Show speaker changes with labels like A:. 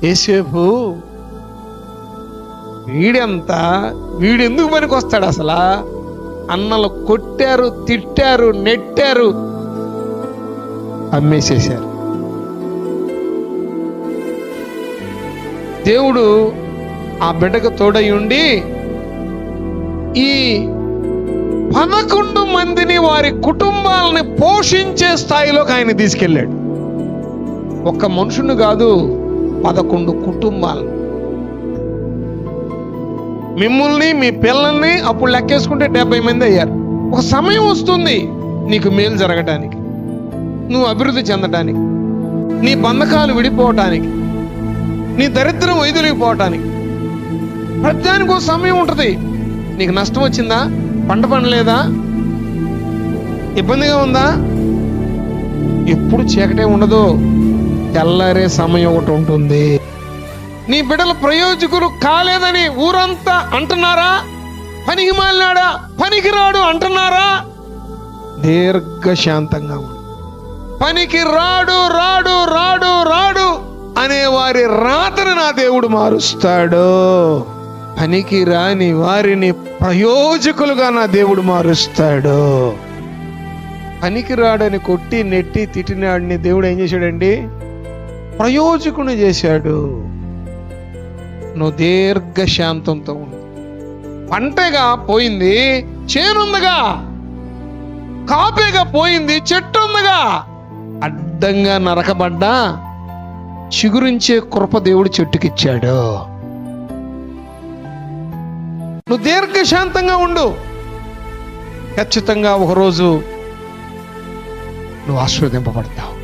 A: యోసేపు వీడు ఎందుకు పనికి వస్తాడు అసలు? అన్నలు కొట్టారు, తిట్టారు, నెట్టారు, అమ్మేసేశారు. దేవుడు ఆ బిడ్డకు తోడై ఉండి ఈ 11 మందిని వారి కుటుంబాలని పోషించే స్థాయిలోకి ఆయన తీసుకెళ్ళాడు. ఒక్క మనుషుని కాదు, 11 కుటుంబాలను. మిమ్మల్ని, మీ పిల్లల్ని అప్పుడు లెక్కేసుకుంటే 70 మంది అయ్యారు. ఒక సమయం వస్తుంది నీకు మేలు జరగటానికి, నువ్వు అభివృద్ధి చెందటానికి, నీ బంధకాలు విడిపోవటానికి, నీ దరిద్రం వైదొలిగిపోవటానికి. ప్రతిదానికి ఒక సమయం ఉంటుంది. నీకు నష్టం వచ్చిందా? పంట పండలేదా? ఇబ్బందిగా ఉందా? ఎప్పుడు చీకటే ఉండదు, తెల్లారే సమయం ఒకటి ఉంటుంది. నీ బిడ్డల ప్రయోజకులు కాలేదని ఊరంతా అంటున్నారా? పనికి మాలినాడా, పనికిరాడు అంటున్నారా? దీర్ఘశాంతంగా ఉంది. పనికి రాడు రాడు రాడు రాడు అనే వారి రాతను నా దేవుడు మారుస్తాడు. పనికి రాని వారిని ప్రయోజకులుగా నా దేవుడు మారుస్తాడు. పనికి రాడని కొట్టి నెట్టి తిట్టినాడిని దేవుడు ఏం చేశాడండి? ప్రయోజకుని చేశాడు. నువ్వు దీర్ఘశాంతంతో ఉండు. పంటగా పోయింది, చేనుందగా. కాపేగా పోయింది, చెట్టు ఉందగా. అడ్డంగా నరకబడ్డా చిగురించే కృప దేవుడు చెట్టుకిచ్చాడు. నువ్వు దీర్ఘశాంతంగా ఉండు. ఖచ్చితంగా ఒకరోజు నువ్వు ఆశీర్వదింపబడతావు.